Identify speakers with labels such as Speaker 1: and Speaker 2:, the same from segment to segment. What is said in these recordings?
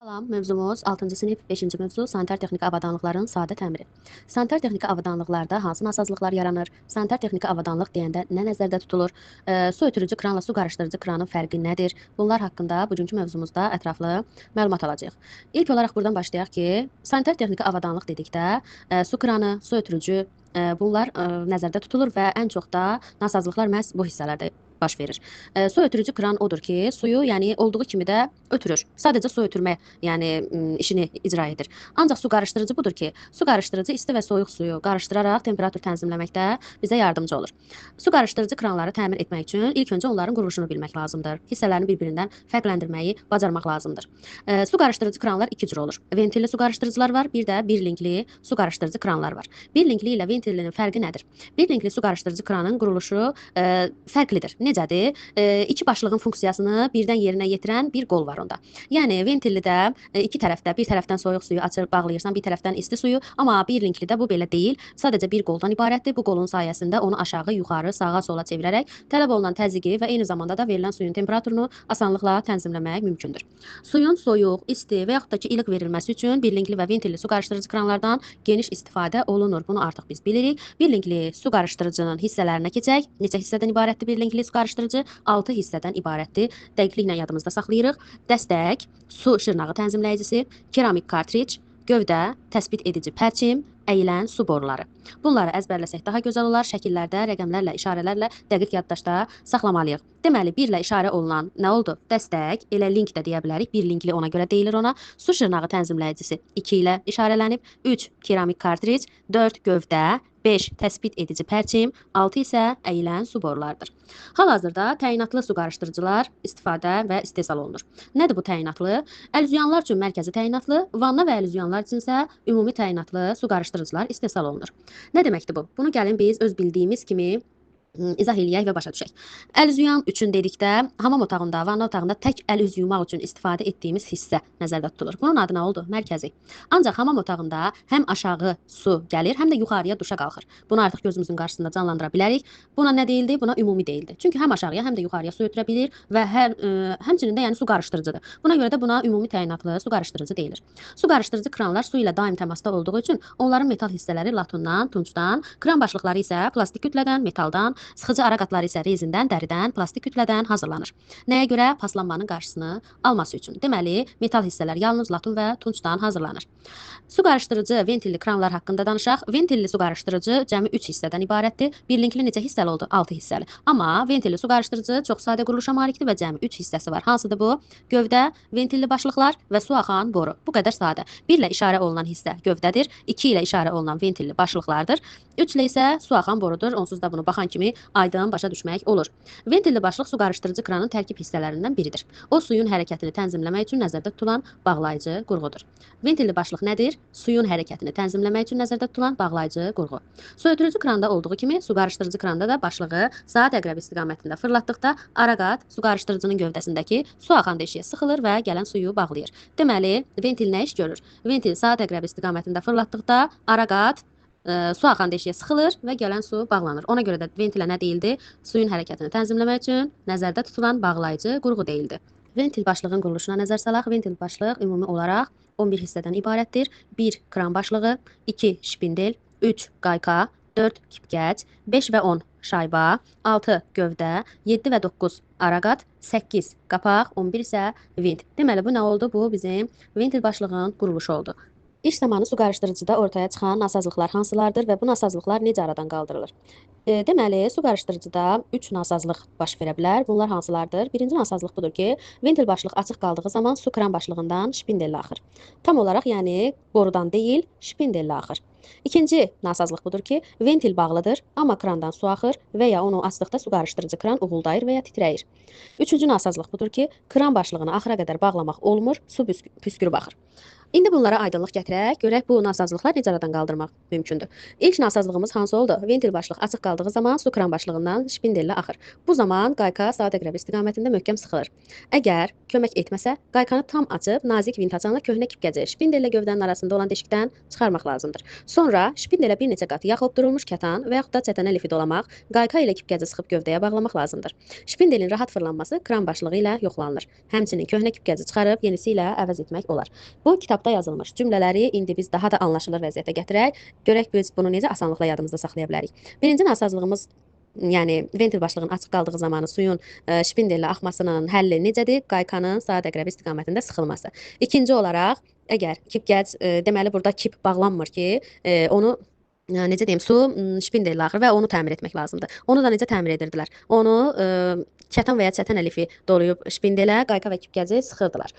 Speaker 1: Salam, mövzumuz 6-cı sinif 5-ci mövzu sanitar texniki avadanlıqların sadə təmiri. Sanitar texniki avadanlıqlarda hansı nasazlıqlar yaranır? Sanitar texniki avadanlıq deyəndə nə nəzərdə tutulur? Su ötürücü kranla su qarışdırıcı kranın fərqi nədir? Bunlar haqqında bugünkü mövzumuzda ətraflı məlumat alacağıq. İlk olaraq buradan başlayaq ki, sanitar texniki avadanlıq dedikdə su kranı, su ötürücü bunlar nəzərdə tutulur və ən çox da nasazlıqlar məhz bu hissələrdə baş verir. Su ötürücü kran odur ki, suyu, yəni olduğu kimi də ötürür. Sadəcə su ötürmə, yəni işini icra edir. Ancaq su qarışdırıcı budur ki, su qarışdırıcı isti və soyuq suyu qarışdıraraq temperatur tənzimləməkdə bizə yardımcı olur. Su qarışdırıcı kranları təmir etmək üçün ilk öncə onların quruluşunu bilmək lazımdır. Hissələrini bir-birindən fərqləndirməyi bacarmaq lazımdır. Su qarışdırıcı kranlar iki cür olur. Ventilli su qarışdırıcılar var, bir də bir linkli su qarışdırıcı kranlar var. Bir linkli ilə ventillinin fərqi nədir? Bir linkli su qarışdırıcı kranın quruluşu fərqlidir. Necədir? İki başlığın funksiyasını birdən yerinə yetirən bir qol var onda. Yəni ventillidə iki tərəfdə, bir tərəfdən soyuq suyu açır, bağlayırsan, bir tərəfdən isti suyu, amma bir linklidə bu belə deyil. Sadəcə bir qoldan ibarətdir. Bu qolun sayəsində onu aşağı, yuxarı, sağa, sola çevirərək tələb olunan təzyiqi və eyni zamanda da verilən suyun temperaturunu asanlıqla tənzimləmək mümkündür. Suyun soyuq, isti və yaxud da ki, ilıq verilməsi üçün bir linkli və ventilli su qarışdırıcı kranlardan geniş istifadə olunur. Bunu artıq biz bilirik. Bir linkli su qarışdırıcının hissələrinə keçək. Neçə hissədən ibarətdir bir linkli su qarışdırıcı? 6 hissədən ibarətdir. Dəqiqliklə yadımızda saxlayırıq. Dəstək, su şırnağı tənzimləyicisi, keramik kartric, gövdə, təsbit edici pərçim, əyilən su boruları. Bunları əzbərləsək daha gözəl olar. Şəkillərdə, rəqəmlərlə, işarələrlə dəqiq yaddaşda saxlamalıyıq. Deməli, 1 ilə işarə olunan nə oldu? Dəstək, elə link də deyə bilərik. Bir linkli ona görə deyilir ona. Su şırnağı tənzimləyicisi 2 ilə işarələnib. 3 keramik kartric, 4 gövdə, 5 təsbit edici pərçim, 6 isə əyilən su borularıdır. Hal-hazırda təyinatlı su qarışdırıcılar istifadə və istehsal olunur. Nədir bu təyinatlı? Əlüzyuyanlar üçün mərkəzi təyinatlı, vanna və əlüzyuyanlar üçün isə ümumi təyinatlı su qarışdırıcılar istehsal olunur. Nə deməkdir bu? Bunu gəlin biz öz bildiyimiz kimi izah eləyək və başa düşək. Əl üz yuyan üçün dedikdə hamam otağında, vanna otağında tək əl üz yumaq üçün istifadə etdiyimiz hissə nəzərdə tutulur. Bunun adı nə oldu? Mərkəzi. Ancaq hamam otağında həm aşağı su gəlir, həm də yuxarıya duşa qalxır. Bunu artıq gözümüzün qarşısında canlandıra bilərik. Buna nə deyildi? Buna ümumi deyildi. Çünki həm aşağıya, həm də yuxarıya su ötürə bilir və həmçinin də yəni su qarışdırıcıdır. Buna görə də buna ümumi təyinatlı su qarışdırıcı deyilir. Su qarışdırıcı kranlar su ilə daim təmasda olduğu üçün onların metal hissələri latundan, tuncdan, kran başlıqları isə plastik kütlədən, metaldan, sıxıcı ara qatları isə rezindən, dəridən, plastik kütlədən hazırlanır. Nəyə görə? Paslanmanın qarşısını alması üçün. Deməli, metal hissələr yalnız latun və tuncdan hazırlanır. Su qarışdırıcı ventilli kranlar haqqında danışaq. Ventilli su qarışdırıcı cəmi 3 hissədən ibarətdir. Bir linkli neçə hissəli oldu? 6 hissəli. Amma ventilli su qarışdırıcı çox sadə quruluşa malikdir və cəmi 3 hissəsi var. Hansıdır bu? Gövdə, ventilli başlıqlar və su axan boru. Bu qədər sadə. 1 ilə işarə olunan hissə gövdədir. 2 ilə işarə olunan ventilli başlıqlardır. 3 ilə isə su axan borudur. Onsuz da bunu baxan kimi aydın başa düşmək olur. Ventilli başlıq su qarışdırıcı kranın tərkib hissələrindən biridir. O, suyun hərəkətini tənzimləmək üçün nəzərdə tutulan bağlayıcı qurğudur. Ventilli başlıq nədir? Suyun hərəkətini tənzimləmək üçün nəzərdə tutulan bağlayıcı qurğu. Su ötürücü kranda olduğu kimi su qarışdırıcı kranda da başlığı saat əqrəbi istiqamətində fırlatdıqda ara qat su qarışdırıcının gövdəsindəki su axan deşiyə sıxılır və gələn suyu bağlayır. Deməli, ventil nə iş görür? Ventil saat əqrəbi istiqamətində fırlatdıqda ara qat su axan deşiyə sıxılır və gələn su bağlanır. Ona görə də ventilə nə deyildi? Suyun hərəkətini tənzimləmək üçün nəzərdə tutulan bağlayıcı qurğu deyildi. Ventil başlığın quruluşuna nəzər salaq. Ventil başlıq ümumi olaraq 11 hissədən ibarətdir. 1 kran başlığı, 2 şpindel, 3 qayka, 4 kipgəc, 5 və 10 şayba, 6 gövdə, 7 və 9 araqat, 8 qapaq, 11 isə vent. Deməli, bu nə oldu? Bu bizim ventil başlığın quruluşu oldu. İş zamanı su qarışdırıcıda ortaya çıxan nasazlıqlar hansılardır və bu nasazlıqlar necə aradan qaldırılır? Deməli, su qarışdırıcıda 3 nasazlıq baş verə bilər. Bunlar hansılardır? Birinci nasazlıq budur ki, ventil başlıq açıq qaldığı zaman su kran başlığından şpindellə axır. Tam olaraq, yəni borudan deyil, şpindellə axır. İkinci nasazlıq budur ki, ventil bağlıdır, amma krandan su axır və ya onu açdıqda su qarışdırıcı kran uğuldayır və ya titrəyir. Üçüncü nasazlıq budur ki, kran başlığını axıra qədər bağlamaq olmur, su püskürüb axır. İndi bunlara aydınlıq gətirək, görək bu nasazlıqlar necə aradan qaldırmaq mümkündür. İlk nasazlığımız hansı oldu? Ventil başlıq açıq qaldığı zaman su kran başlığından şpindellə axır. Bu zaman qayka saat əqrəbi istiqamətində möhkəm sıxılır. Əgər kömək etməsə, qaykanı tam açıb nazik vintaçanla köhnə kipkəci şpindellə gövdənin arasında olan deşikdən çıxarmaq lazımdır. Sonra şpindelə bir neçə qat yaxud durulmuş kətan və yaxud da çətənə lifi dolamaq, qayka ilə kipkəci sıxıb gövdəyə bağlamaq lazımdır. Şpindelin rahat fırlanması kran başlığı ilə yoxlanılır. Həmçinin köhnə kipkəci çıxarıb yenisi ilə əvəz etmək olar. Bu kitabda yazılmış cümlələri indi biz daha da anlaşılır vəziyyətə gətirək. Görək biz bunu necə asanlıqla yadımızda saxlaya bilərik. Birinci nasazlığımız yəni ventil başlığının açıq qaldığı zamanı suyun şpindellə axmasının həlli necədir? Qaykanın saat əqrəbi istiqamətində sıxılması. İkinci olaraq, əgər kipgəc, deməli burada kip bağlanmır ki, onu necə deyim, su şpindellə axır və onu təmir etmək lazımdır. Onu da necə təmir edirdilər? Onu kətan və ya çətən əlifi dolayıb şpindelə, qayka və kipgəci sıxırdılar.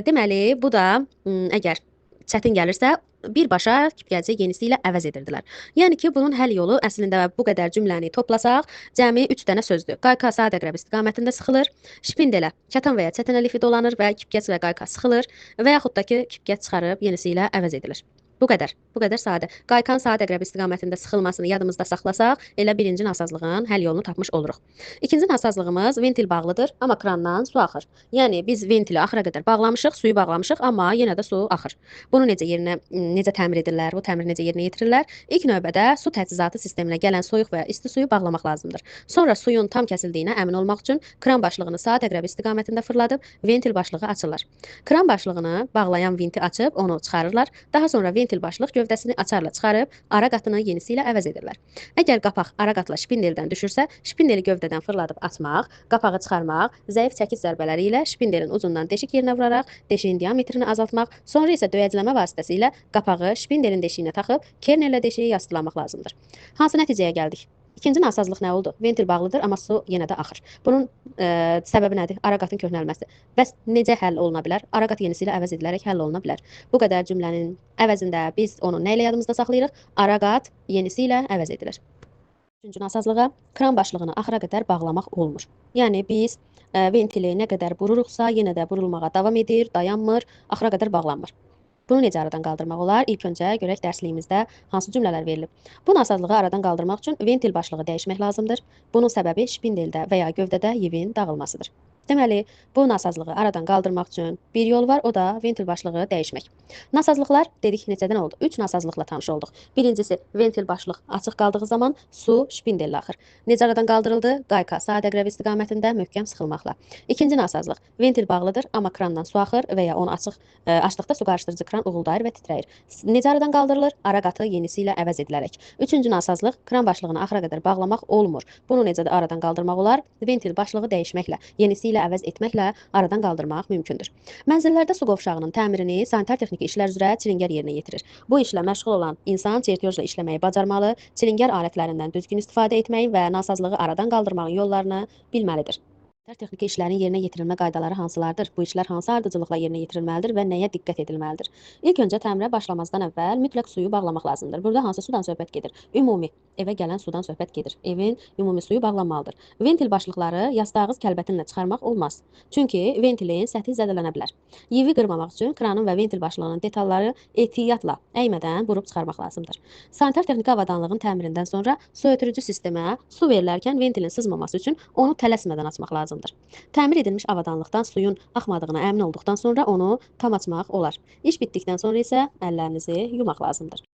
Speaker 1: Deməli, bu da əgər çətin gəlirsə, birbaşa kipgəci yenisi ilə əvəz edirdilər. Yəni ki, bunun həll yolu əslində bu qədər cümləni toplasaq, cəmi 3 dənə sözdür. Qayka saat əqrəbi istiqamətində sıxılır, şpindelə kətan və ya çətən əlifi dolanır və kipgəc və qayka sıxılır və yaxud da ki, kipgəc çıxarıb yenisi ilə əvəz edilir. Bu qədər. Bu qədər sadə. Qaykan saat əqrəbi istiqamətində sıxılmasını yadımızda saxlasaq, elə birinci nasazlığın həll yolunu tapmış oluruq. İkinci nasazlığımız ventil bağlıdır, amma krandan su axır. Yəni biz ventili axıra qədər bağlamışıq, suyu bağlamışıq, amma yenə də su axır. Bunu necə təmir edirlər? Bu təmiri necə yerinə yetirirlər? İlk növbədə su təchizatı sisteminə gələn soyuq və ya isti suyu bağlamaq lazımdır. Sonra suyun tam kəsildiyinə əmin olmaq üçün kran başlığını saat əqrəbi istiqamətində fırladıb ventil başlığı açırlar. Kran başlığını bağlayan vinti açıb onu çıxarırlar. Daha sonra ventil başlıq gövdəsini açarla çıxarıb ara qatını yenisi ilə əvəz edirlər. Əgər qapaq ara qatla şpindeldən düşürsə, şpindeli gövdədən fırladıb atmaq, qapağı çıxarmaq, zəif çəkic zərbələri ilə şpindelin ucundan deşik yerinə vuraraq deşiyin diametrini azaltmaq, sonra isə döyəcləmə vasitəsilə qapağı şpindelin deşiyinə taxıb kernerlə deşiyi yastılamaq lazımdır. Hansı nəticəyə gəldik? İkinci nasazlıq nə oldu? Ventil bağlıdır, amma su yenə də axır. Bunun səbəbi nədir? Ara qatın köhnəlməsi. Bəs necə həll oluna bilər? Ara qat yenisi ilə əvəz edilərək həll oluna bilər. Bu qədər cümlənin əvəzində biz onu nə ilə yadımızda saxlayırıq? Ara qat yenisi ilə əvəz edilir. Üçüncü nasazlığa kran başlığını axıra qədər bağlamaq olmur. Yəni biz ventili nə qədər bururuqsa, yenə də burulmağa davam edir, dayanmır, axıra qədər bağlanmır. Bunu necə aradan qaldırmaq olar? İlk öncə görək dərsliyimizdə hansı cümlələr verilib. Bu nasazlığı aradan qaldırmaq üçün ventil başlığı dəyişmək lazımdır. Bunun səbəbi şpindeldə və ya gövdədə yivin dağılmasıdır. Deməli, bu nasazlığı aradan qaldırmaq üçün bir yol var, o da ventil başlığı dəyişmək. Nasazlıqlar dedik neçədən oldu? 3 nasazlıqla tanış olduq. Birincisi, ventil başlıq açıq qaldığı zaman su şpindellə axır. Necə aradan qaldırıldı? Qayka saat əqrəbi istiqamətində möhkəm sıxılmaqla. İkinci nasazlıq, ventil bağlıdır, amma krandan su axır və ya onu açdıqda su qarışdırıcı kran uğuldayır və titrəyir. Necə aradan qaldırılır? Ara qatı yenisi ilə əvəz edilərək. Üçüncü nasazlıq, kran başlığını axıra qədər bağlamaq olmur. Bunu necə aradan qaldırmaq olar? Ventil başlığı dəyişməklə, yenisi ilə əvəz etməklə aradan qaldırmaq mümkündür. Mənzillərdə su qovşağının təmirini sanitar texniki işlər üzrə çilingər yerinə yetirir. Bu işlə məşğul olan insan çertyojla işləməyi bacarmalı, çilingər alətlərindən düzgün istifadə etməyi və nasazlığı aradan qaldırmağın yollarını bilməlidir. Texniki işlərin yerinə yetirilmə qaydaları hansılardır? Bu işlər hansı ardıcıllıqla yerinə yetirilməlidir və nəyə diqqət edilməlidir? İlk öncə təmirə başlamazdan əvvəl mütləq suyu bağlamaq lazımdır. Burada hansı sudan söhbət gedir? Ümumi evə gələn sudan söhbət gedir. Evin ümumi suyu bağlanmalıdır. Ventil başlıqları yastağız kəlbətinlə çıxarmaq olmaz. Çünki ventilin səthi zədələnə bilər. Yivi qırmamaq üçün kranın və ventil başlığının detalları ehtiyatla əymədən burub çıxarmaq lazımdır. Sanitar texniki avadanlığın təmirindən sonra su ötürücü sistemə su verilərkən ventilin sızmaması üçün onu tələsmədən açmaq lazımdır. Təmir edilmiş avadanlıqdan suyun axmadığına əmin olduqdan sonra onu tam açmaq olar. İş bitdikdən sonra isə əllərinizi yumaq lazımdır.